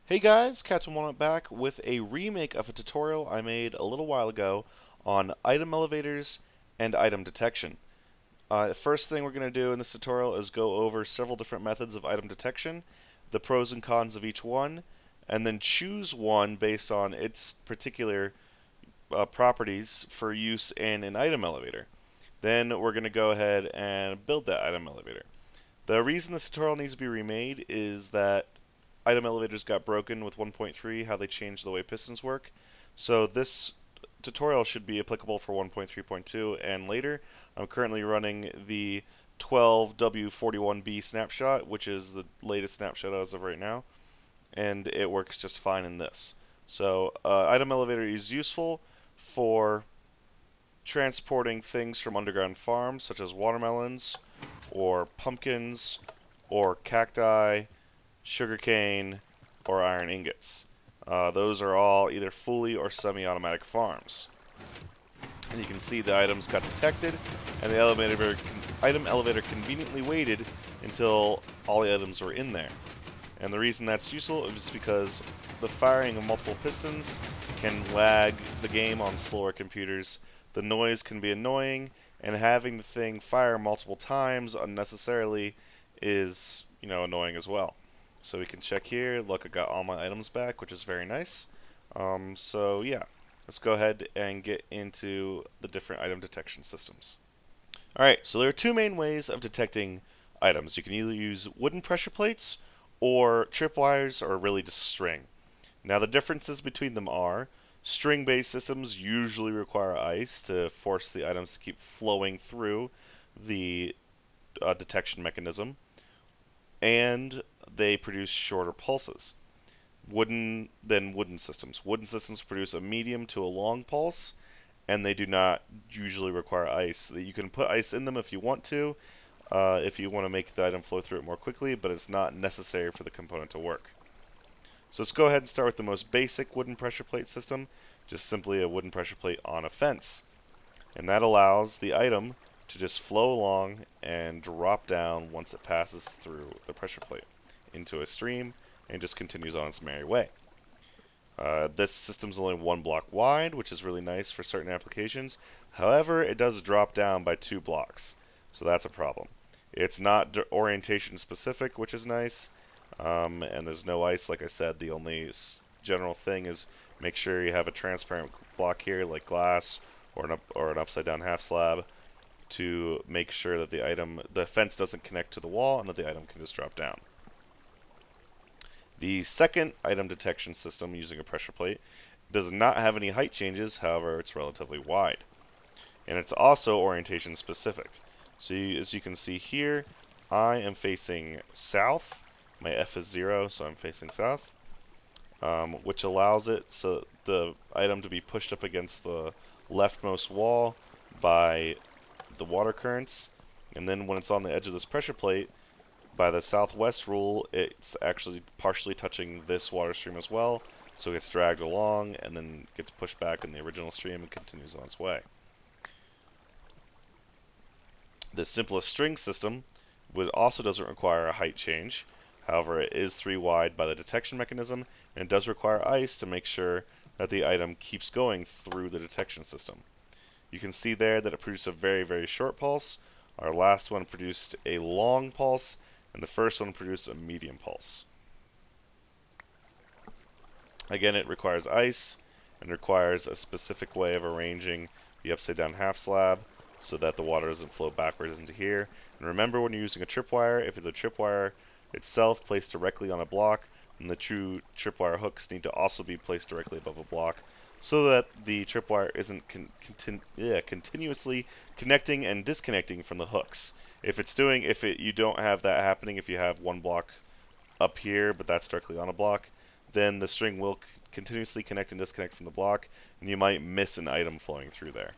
Hey guys, KapitanWalnut back with a remake of a tutorial I made a little while ago on item elevators and item detection. First thing we're going to do in this tutorial is go over several different methods of item detection, the pros and cons of each one, and then choose one based on its particular properties for use in an item elevator. Then we're going to go ahead and build that item elevator. The reason this tutorial needs to be remade is that item elevators got broken with 1.3, how they changed the way pistons work. So this tutorial should be applicable for 1.3.2 and later. I'm currently running the 12W41B snapshot, which is the latest snapshot as of right now, and it works just fine in this. So item elevator is useful for transporting things from underground farms such as watermelons or pumpkins or cacti, sugarcane, or iron ingots. Those are all either fully or semi-automatic farms. And you can see the items got detected, and the item elevator conveniently waited until all the items were in there. And the reason that's useful is because the firing of multiple pistons can lag the game on slower computers. The noise can be annoying, and having the thing fire multiple times unnecessarily is, annoying as well. So we can check here. Look, I got all my items back, which is very nice. So yeah, let's go ahead and get into the different item detection systems. Alright, so there are two main ways of detecting items. You can either use wooden pressure plates or tripwires, or really just string. Now the differences between them are string-based systems usually require ice to force the items to keep flowing through the detection mechanism, and they produce shorter pulses than wooden systems. Wooden systems produce a medium to a long pulse, and they do not usually require ice. You can put ice in them if you want to make the item flow through it more quickly, but it's not necessary for the component to work. So let's go ahead and start with the most basic wooden pressure plate system, just simply a wooden pressure plate on a fence. And that allows the item to just flow along and drop down once it passes through the pressure plate into a stream and just continues on its merry way. This system's only one block wide, which is really nice for certain applications. However, it does drop down by 2 blocks, so that's a problem. It's not orientation specific, which is nice, and there's no ice. Like I said, the only general thing is make sure you have a transparent block here, like glass or an upside down half slab, to make sure that the fence doesn't connect to the wall and that the item can just drop down. The second item detection system using a pressure plate does not have any height changes, however it's relatively wide. And it's also orientation specific. So as you can see here, I am facing south. My F is 0, so I'm facing south, which allows it so the item to be pushed up against the leftmost wall by the water currents, and then when it's on the edge of this pressure plate, by the southwest rule, it's actually partially touching this water stream as well, so it gets dragged along and then gets pushed back in the original stream and continues on its way. The simplest string system also doesn't require a height change. However, it is 3 wide by the detection mechanism, and it does require ice to make sure that the item keeps going through the detection system. You can see there that it produced a very, very short pulse. Our last one produced a long pulse, and the first one produced a medium pulse. Again, it requires ice and requires a specific way of arranging the upside down half slab so that the water doesn't flow backwards into here. And remember, when you're using a tripwire, if the tripwire itself placed directly on a block, then the true tripwire hooks need to also be placed directly above a block so that the tripwire isn't continuously connecting and disconnecting from the hooks. You don't have that happening, if you have one block up here but that's directly on a block, then the string will continuously connect and disconnect from the block, and you might miss an item flowing through there.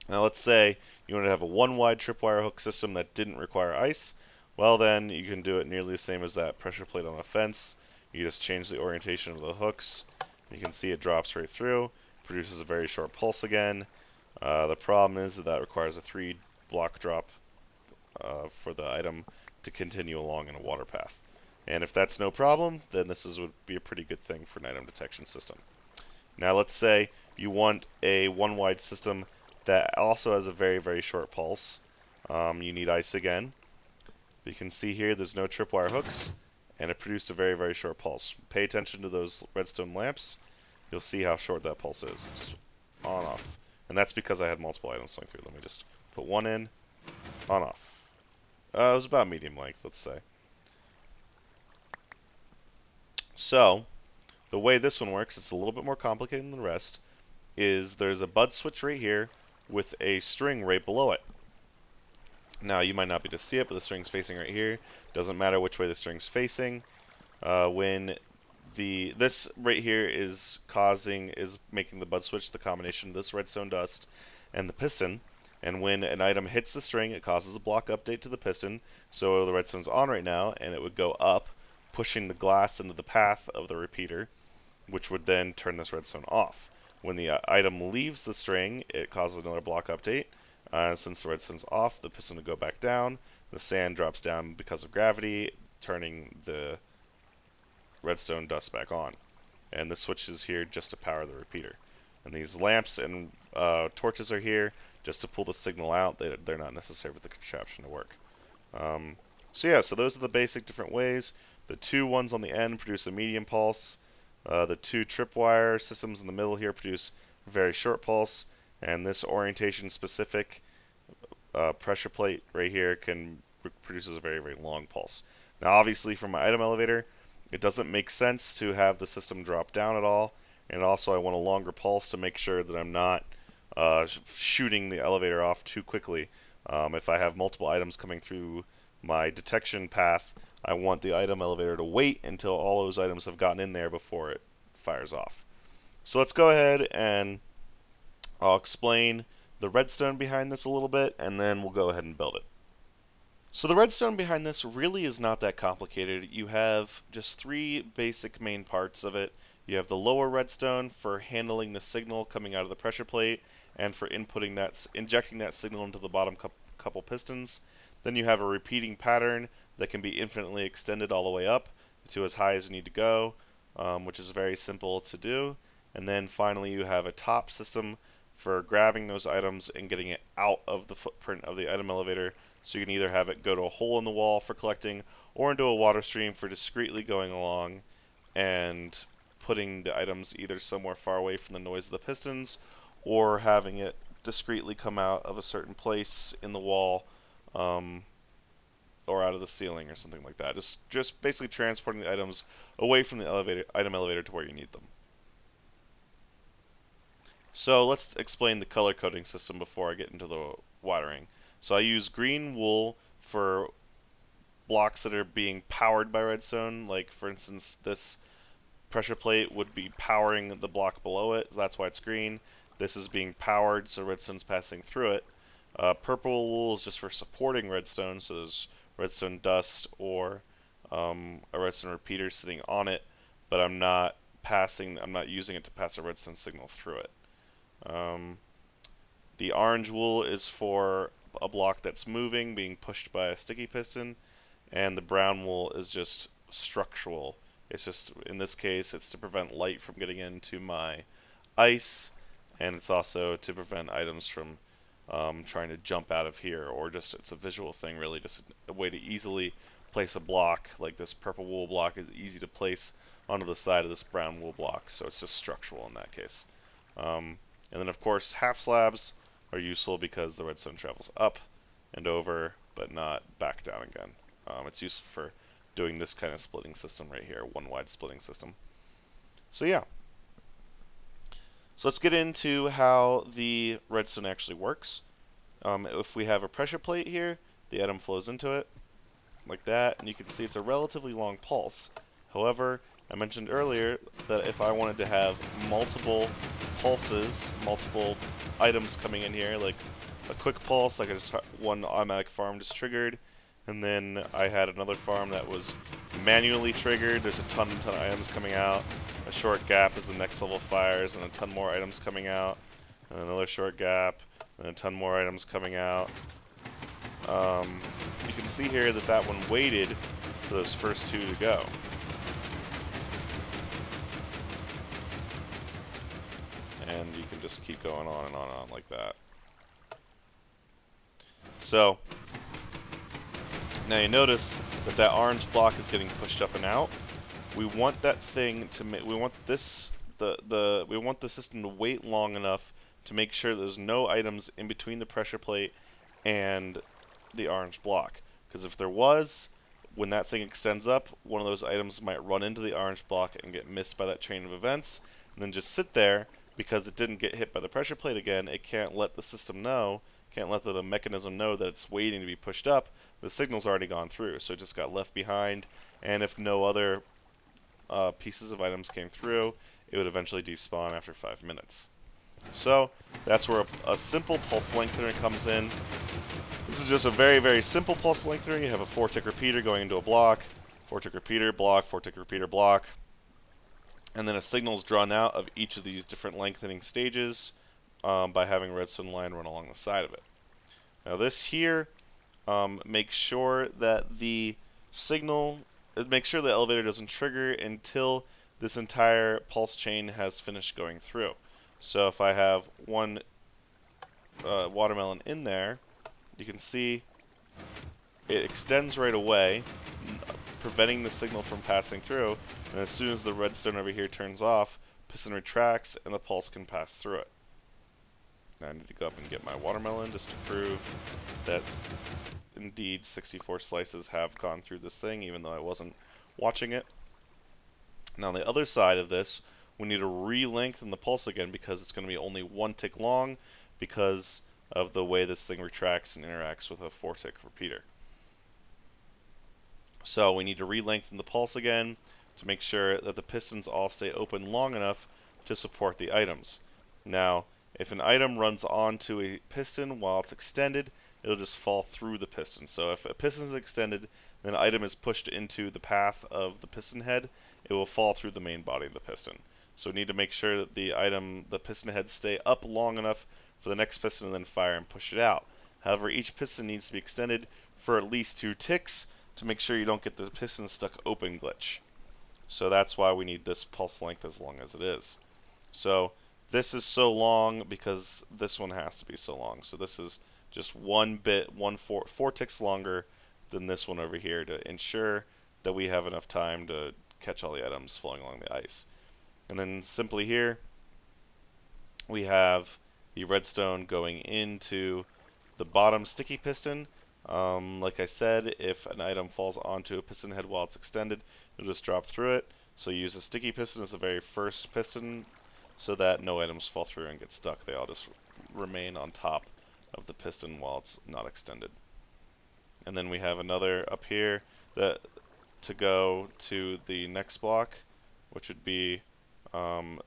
Now let's say you want to have a 1 wide tripwire hook system that didn't require ice. Well, then you can do it nearly the same as that pressure plate on a fence. You just change the orientation of the hooks. You can see it drops right through, produces a very short pulse again. The problem is that requires a 3 block drop for the item to continue along in a water path. And if that's no problem, then would be a pretty good thing for an item detection system. Now let's say you want a one wide system that also has a very, very short pulse. You need ice again. You can see here there's no tripwire hooks, and it produced a very, very short pulse. Pay attention to those redstone lamps. You'll see how short that pulse is. Just on, off. And that's because I had multiple items going through. Let me just put one in, on, off. It was about medium length, let's say. So, the way this one works, it's a little bit more complicated than the rest, is there's a bud switch right here with a string right below it. Now, you might not be able to see it, but the string's facing right here. Doesn't matter which way the string's facing. When this right here is making the bud switch, the combination of this redstone dust and the piston. And when an item hits the string, it causes a block update to the piston. So the redstone's on right now, and it would go up, pushing the glass into the path of the repeater, which would then turn this redstone off. When the item leaves the string, it causes another block update. Since the redstone's off, the piston will go back down. The sand drops down because of gravity, turning the redstone dust back on. And the switch is here just to power the repeater. And these lamps and torches are here just to pull the signal out. They're not necessary for the contraption to work. So those are the basic different ways. The two ones on the end produce a medium pulse. The two tripwire systems in the middle here produce a very short pulse. And this orientation specific pressure plate right here produces a very, very long pulse. Now obviously from my item elevator, it doesn't make sense to have the system drop down at all. And also I want a longer pulse to make sure that I'm not shooting the elevator off too quickly. If I have multiple items coming through my detection path, I want the item elevator to wait until all those items have gotten in there before it fires off. So let's go ahead and I'll explain the redstone behind this a little bit, and then we'll go ahead and build it. So the redstone behind this really is not that complicated. You have just three basic main parts of it. You have the lower redstone for handling the signal coming out of the pressure plate and for injecting that signal into the bottom couple pistons. Then you have a repeating pattern that can be infinitely extended all the way up to as high as you need to go, which is very simple to do. And then finally you have a top system for grabbing those items and getting it out of the footprint of the item elevator, so you can either have it go to a hole in the wall for collecting or into a water stream for discreetly going along and putting the items either somewhere far away from the noise of the pistons or having it discreetly come out of a certain place in the wall or out of the ceiling or something like that. Just basically transporting the items away from the item elevator to where you need them. So let's explain the color coding system before I get into the wiring. So I use green wool for blocks that are being powered by redstone. Like for instance, this pressure plate would be powering the block below it, so that's why it's green. This is being powered, so redstone's passing through it. Purple wool is just for supporting redstone, so there's redstone dust or a redstone repeater sitting on it, but I'm not using it to pass a redstone signal through it. The orange wool is for a block that's moving, being pushed by a sticky piston, and the brown wool is just structural. It's just, in this case, it's to prevent light from getting into my ice, and it's also to prevent items from trying to jump out of here, or just, it's a visual thing really, just a way to easily place a block. Like this purple wool block is easy to place onto the side of this brown wool block, so it's just structural in that case. And then of course half slabs are useful because the redstone travels up and over but not back down again. It's useful for doing this kind of splitting system right here, one wide splitting system. So yeah. So let's get into how the redstone actually works. If we have a pressure plate here, the item flows into it like that, and you can see it's a relatively long pulse. However, I mentioned earlier that if I wanted to have multiple pulses, multiple items coming in here, like a quick pulse, like one automatic farm just triggered, and then I had another farm that was manually triggered, there's a ton of items coming out, a short gap as the next level fires, and a ton more items coming out, and another short gap, and a ton more items coming out. You can see here that that one waited for those first two to go. And you can just keep going on and on like that. So now you notice that that orange block is getting pushed up and out. We want that thing to we want this we want the system to wait long enough to make sure there's no items in between the pressure plate and the orange block. Because if there was, when that thing extends up, one of those items might run into the orange block and get missed by that chain of events, and then just sit there because it didn't get hit by the pressure plate again. It can't let the system know, can't let the mechanism know that it's waiting to be pushed up. The signal's already gone through, so it just got left behind, and if no other pieces of items came through, it would eventually despawn after 5 minutes. So that's where a simple pulse lengthener comes in. This is just a very, very simple pulse lengthener. You have a 4-tick repeater going into a block, 4-tick repeater, block, 4-tick repeater, block, and then a signal is drawn out of each of these different lengthening stages by having a redstone line run along the side of it. Now this here makes sure that the signal, makes sure the elevator doesn't trigger until this entire pulse chain has finished going through. So if I have one watermelon in there, you can see it extends right away, preventing the signal from passing through, and as soon as the redstone over here turns off, piston retracts and the pulse can pass through it. Now I need to go up and get my watermelon just to prove that indeed 64 slices have gone through this thing, even though I wasn't watching it. Now on the other side of this, we need to re-lengthen the pulse again because it's going to be only 1 tick long because of the way this thing retracts and interacts with a 4-tick repeater. So we need to re-lengthen the pulse again to make sure that the pistons all stay open long enough to support the items. Now, if an item runs onto a piston while it's extended, it'll just fall through the piston. So if a piston is extended, then an item is pushed into the path of the piston head, it will fall through the main body of the piston. So we need to make sure that the piston heads stay up long enough for the next piston and then fire and push it out. However, each piston needs to be extended for at least 2 ticks to make sure you don't get the piston stuck open glitch. So that's why we need this pulse length as long as it is. So this is so long because this one has to be so long. So this is just 4 ticks longer than this one over here to ensure that we have enough time to catch all the items flowing along the ice. And then simply here, we have the redstone going into the bottom sticky piston. Like I said, if an item falls onto a piston head while it's extended, it'll just drop through it. So use a sticky piston as the very first piston so that no items fall through and get stuck. They all just remain on top of the piston while it's not extended. And then we have another up here that to go to the next block, which would be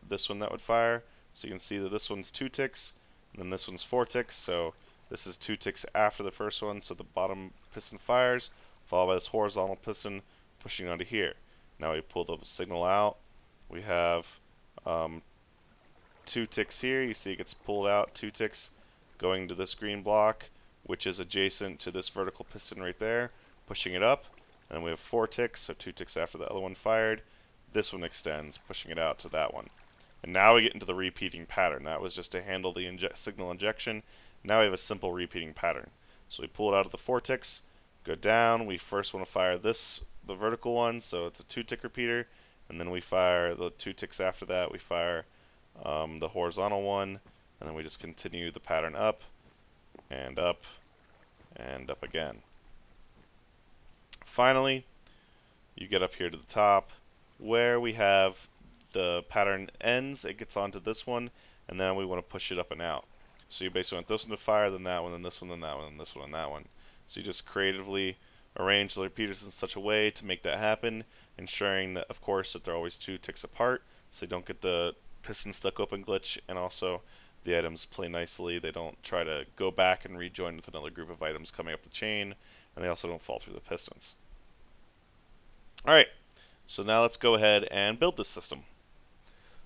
this one that would fire. So you can see that this one's 2 ticks, and then this one's 4 ticks. So this is 2 ticks after the first one, so the bottom piston fires, followed by this horizontal piston pushing onto here. Now we pull the signal out. We have 2 ticks here. You see it gets pulled out, 2 ticks going to this green block, which is adjacent to this vertical piston right there, pushing it up. And we have 4 ticks, so 2 ticks after the other one fired. This one extends, pushing it out to that one. And now we get into the repeating pattern. That was just to handle the signal injection. Now we have a simple repeating pattern. So we pull it out of the 4 ticks, go down. We first want to fire the vertical one, so it's a 2-tick repeater. And then we fire the 2 ticks after that. We fire the horizontal one, and then we just continue the pattern up, and up, and up again. Finally, you get up here to the top where we have the pattern ends, it gets onto this one, and then we want to push it up and out. So you basically want this one to fire, then that one, then this one, then that one, then this one, and that one. So you just creatively arrange the repeaters in such a way to make that happen, ensuring that, of course, that they're always 2 ticks apart, so you don't get the piston stuck open glitch, and also the items play nicely. They don't try to go back and rejoin with another group of items coming up the chain, and they also don't fall through the pistons. Alright, so now let's go ahead and build this system.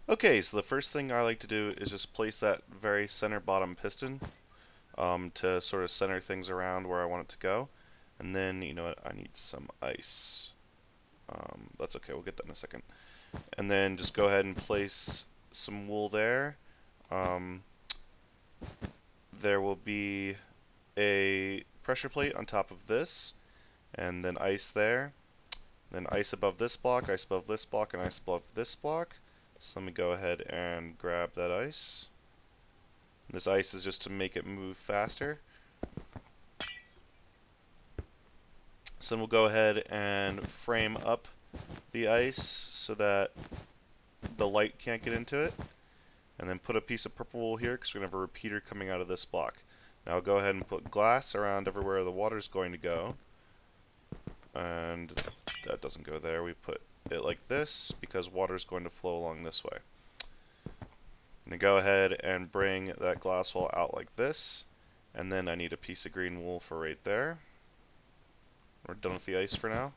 Okay, so the first thing I like to do is just place that very center bottom piston to sort of center things around where I want it to go. And then, you know what, I need some ice. That's okay, we'll get that in a second. And then just go ahead and place some wool there. Um, there will be a pressure plate on top of this, and then ice there. Then ice above this block, ice above this block, and ice above this block. So let me go ahead and grab that ice. This ice is just to make it move faster. So then we'll go ahead and frame up the ice so that the light can't get into it. And then put a piece of purple wool here because we're going to have a repeater coming out of this block. Now I'll go ahead and put glass around everywhere the water's going to go. And that doesn't go there. We put it like this because water's going to flow along this way. And go ahead and bring that glass wall out like this. And then I need a piece of green wool for right there. We're done with the ice for now.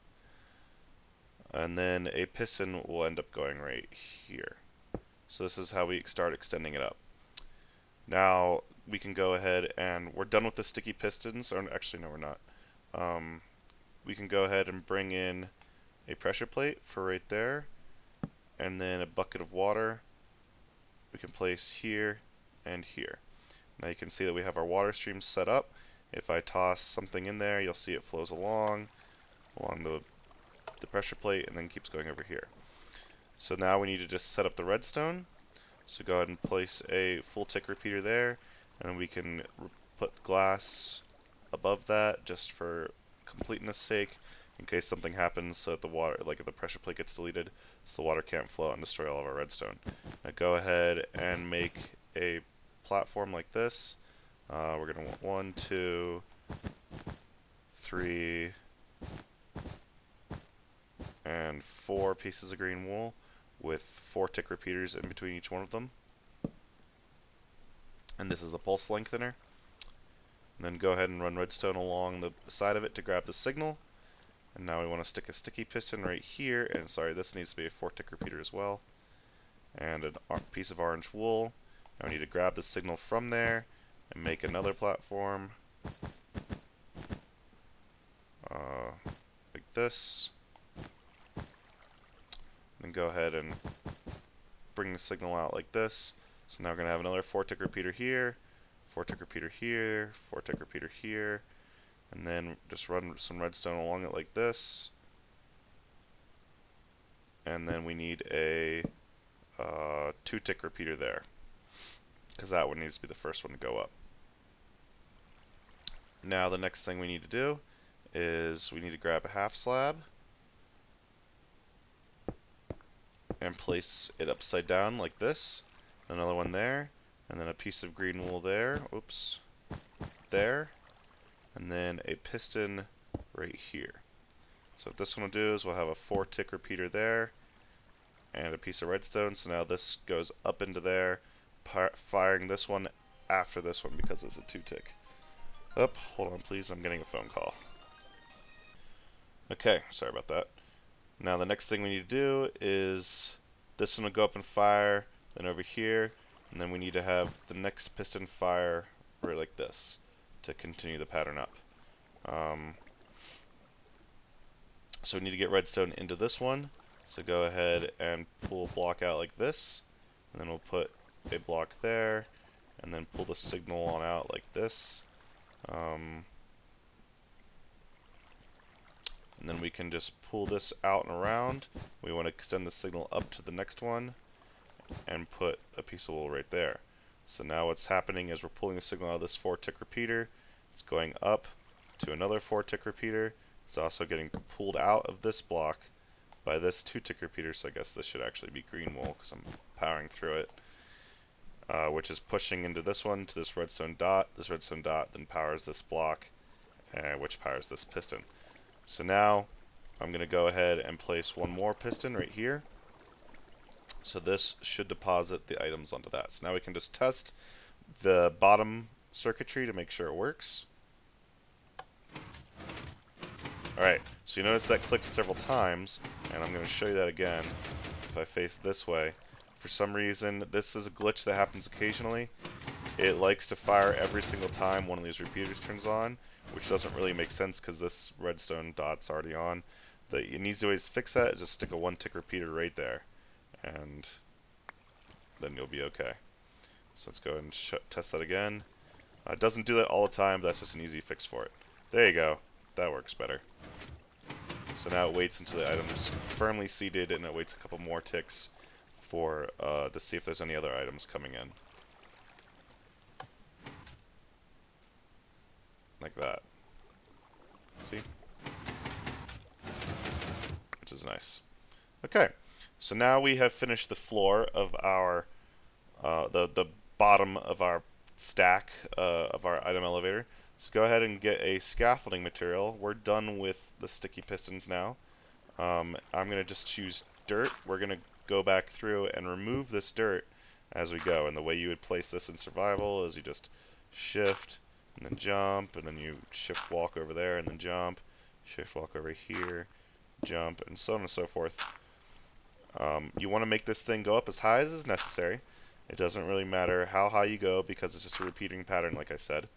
And then a piston will end up going right here. So this is how we start extending it up. Now we can go ahead and we're done with the sticky pistons. Or actually, no, we're not. We can go ahead and bring in a pressure plate for right there, and then a bucket of water we can place here and here. Now you can see that we have our water stream set up. If I toss something in there, you'll see it flows along the pressure plate and then keeps going over here. So now we need to just set up the redstone. So go ahead and place a full tick repeater there, and we can put glass above that just for completeness sake, in case something happens so that the water, like if the pressure plate gets deleted, so the water can't flow out and destroy all of our redstone. Now go ahead and make a platform like this. We're going to want 1, 2, 3, and 4 pieces of green wool with 4 tick repeaters in between each one of them. And this is the pulse lengthener. And then go ahead and run redstone along the side of it to grab the signal. And now we want to stick a sticky piston right here, and sorry, this needs to be a 4 tick repeater as well. And a piece of orange wool. Now we need to grab the signal from there and make another platform. Like this. Then go ahead and bring the signal out like this. So now we're going to have another 4 tick repeater here, 4 tick repeater here, 4 tick repeater here, and then just run some redstone along it like this. And then we need a 2 tick repeater there, because that one needs to be the first one to go up. Now the next thing we need to do is we need to grab a half slab and place it upside down like this. Another one there, and then a piece of green wool there. Oops, there, and then a piston right here. So what this one will do is we'll have a 4 tick repeater there and a piece of redstone. So now this goes up into there, firing this one after this one because it's a 2 tick. Oh, hold on please, I'm getting a phone call. Okay, sorry about that. Now the next thing we need to do is this one will go up and fire, then over here, and then we need to have the next piston fire right like this to continue the pattern up. So we need to get redstone into this one, so go ahead and pull a block out like this, and then we'll put a block there, and then pull the signal on out like this. And then we can just pull this out and around. We want to extend the signal up to the next one and put a piece of wool right there. So now what's happening is we're pulling the signal out of this 4 tick repeater. It's going up to another 4 tick repeater. It's also getting pulled out of this block by this 2 tick repeater, so I guess this should actually be green wool because I'm powering through it. Which is pushing into this one to this redstone dot. This redstone dot then powers this block, which powers this piston. So now I'm going to go ahead and place one more piston right here. So this should deposit the items onto that. So now we can just test the bottom circuitry to make sure it works. Alright, so you notice that clicked several times, and I'm going to show you that again if I face this way. For some reason, this is a glitch that happens occasionally. It likes to fire every single time one of these repeaters turns on, which doesn't really make sense because this redstone dot's already on. an easy way to fix that is just stick a 1 tick repeater right there, and then you'll be okay. So let's go ahead and test that again. It doesn't do that all the time, but that's just an easy fix for it. There you go. That works better. So now it waits until the item's firmly seated, and it waits a couple more ticks for to see if there's any other items coming in. Like that. See? Which is nice. Okay, so now we have finished the floor of our the bottom of our stack of our item elevator. So go ahead and get a scaffolding material. We're done with the sticky pistons now. I'm going to just choose dirt. We're going to go back through and remove this dirt as we go. And the way you would place this in survival is you just shift and then jump, and then you shift walk over there and then jump, shift walk over here, jump, and so on and so forth. You want to make this thing go up as high as is necessary. It doesn't really matter how high you go because it's just a repeating pattern, like I said.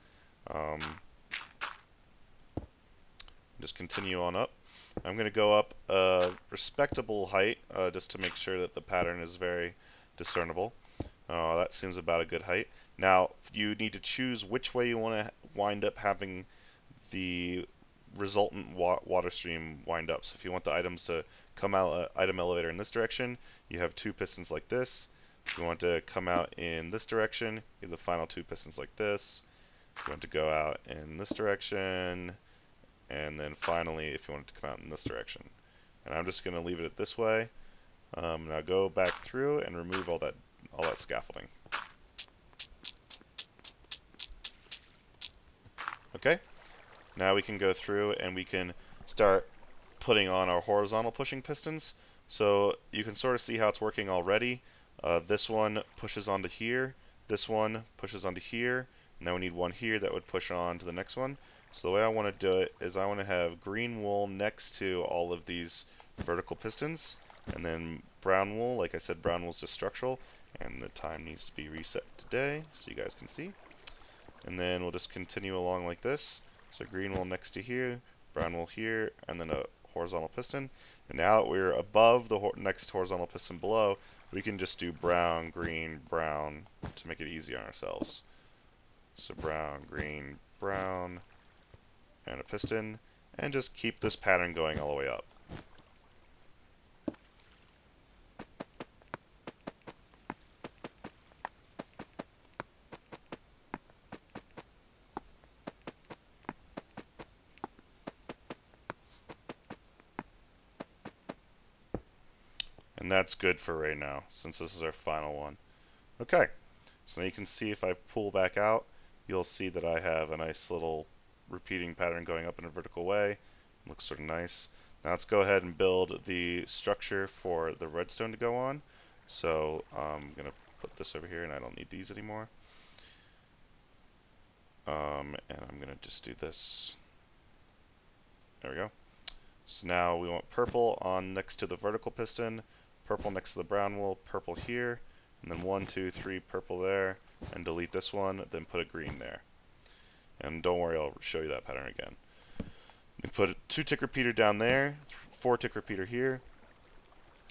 Just continue on up. I'm going to go up a respectable height just to make sure that the pattern is very discernible. That seems about a good height. Now, you need to choose which way you want to wind up having the resultant water stream wind up. So if you want the items to come out item elevator in this direction, you have 2 pistons like this. If you want to come out in this direction, you have the final 2 pistons like this. If you want to go out in this direction, and then finally if you want it to come out in this direction. And I'm just going to leave it this way. Now go back through and remove all that scaffolding. Okay, now we can go through and we can start putting on our horizontal pushing pistons. So you can sort of see how it's working already. This one pushes onto here, this one pushes onto here, and then we need one here that would push on to the next one. So the way I want to do it is I want to have green wool next to all of these vertical pistons, and then brown wool. Like I said, brown wool is just structural, and the time needs to be reset today so you guys can see. And then we'll just continue along like this. So green wool next to here, brown wool here, and then a horizontal piston. And now that we're above the next horizontal piston below, we can just do brown, green, brown to make it easy on ourselves. So brown, green, brown, and a piston, and just keep this pattern going all the way up. And that's good for right now, since this is our final one. Okay, so now you can see if I pull back out, you'll see that I have a nice little repeating pattern going up in a vertical way. It looks sort of nice. Now let's go ahead and build the structure for the redstone to go on. So I'm going to put this over here, and I don't need these anymore. And I'm going to just do this. There we go. So now we want purple on next to the vertical piston, purple next to the brown wool, purple here, and then 1, 2, 3 purple there, and delete this one, then put a green there. And don't worry, I'll show you that pattern again. We put a 2 tick repeater down there, 4 tick repeater here,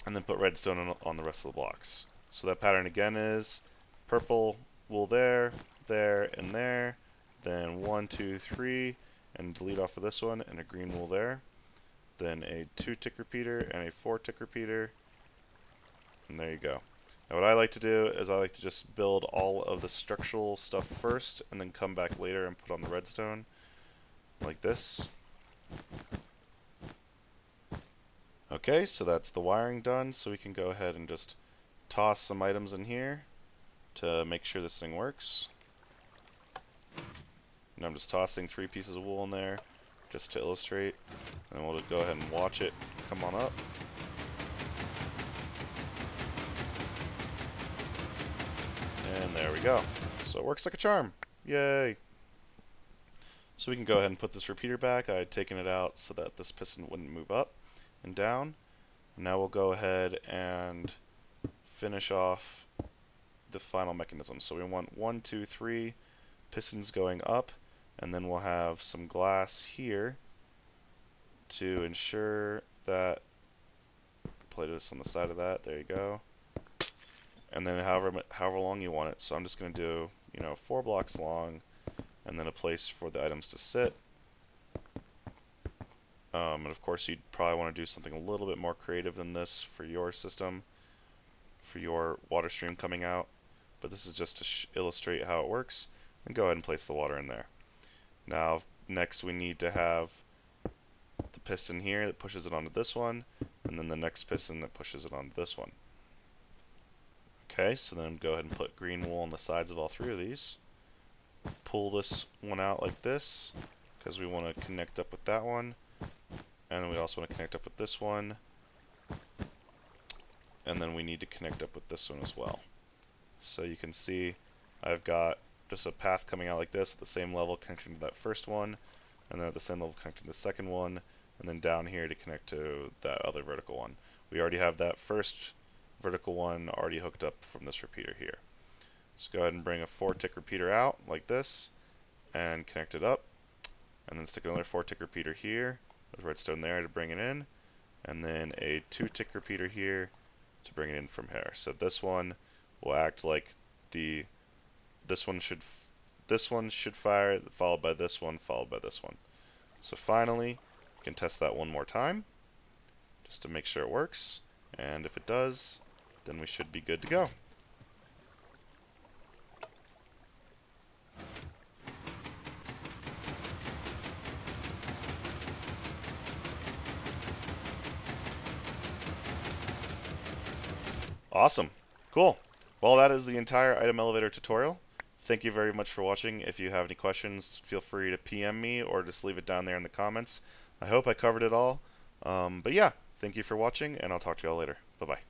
and then put redstone on the rest of the blocks. So that pattern again is purple wool there, there, and there, then 1, 2, 3, and delete off of this one, and a green wool there, then a 2 tick repeater and a 4 tick repeater, and there you go. Now what I like to do is I like to just build all of the structural stuff first and then come back later and put on the redstone like this. Okay, so that's the wiring done, so we can go ahead and just toss some items in here to make sure this thing works. And I'm just tossing 3 pieces of wool in there just to illustrate, and we'll just go ahead and watch it come on up. And there we go. So it works like a charm. Yay! So we can go ahead and put this repeater back. I had taken it out so that this piston wouldn't move up and down. And now we'll go ahead and finish off the final mechanism. So we want 1, 2, 3 pistons going up, and then we'll have some glass here to ensure that. Play this on the side of that. There you go. And then however long you want it. So I'm just going to do, 4 blocks long, and then a place for the items to sit. And of course, you'd probably want to do something a little bit more creative than this for your system, for your water stream coming out. But this is just to illustrate how it works. And go ahead and place the water in there. Now, next we need to have the piston here that pushes it onto this one, and then the next piston that pushes it onto this one. Okay, so then go ahead and put green wool on the sides of all 3 of these. Pull this one out like this, because we want to connect up with that one. And then we also want to connect up with this one. And then we need to connect up with this one as well. So you can see I've got just a path coming out like this at the same level connecting to that first one, and then at the same level connecting to the second one, and then down here to connect to that other vertical one. We already have that first vertical one already hooked up from this repeater here. So go ahead and bring a 4-tick repeater out like this and connect it up, and then stick another 4-tick repeater here with redstone there to bring it in, and then a 2-tick repeater here to bring it in from here. So this one will act like this one should fire, followed by this one, followed by this one. So finally, you can test that one more time, just to make sure it works. And if it does, then we should be good to go. Awesome. Cool. Well, that is the entire item elevator tutorial. Thank you very much for watching. If you have any questions, feel free to PM me or just leave it down there in the comments. I hope I covered it all. But yeah, thank you for watching, and I'll talk to you all later. Bye-bye.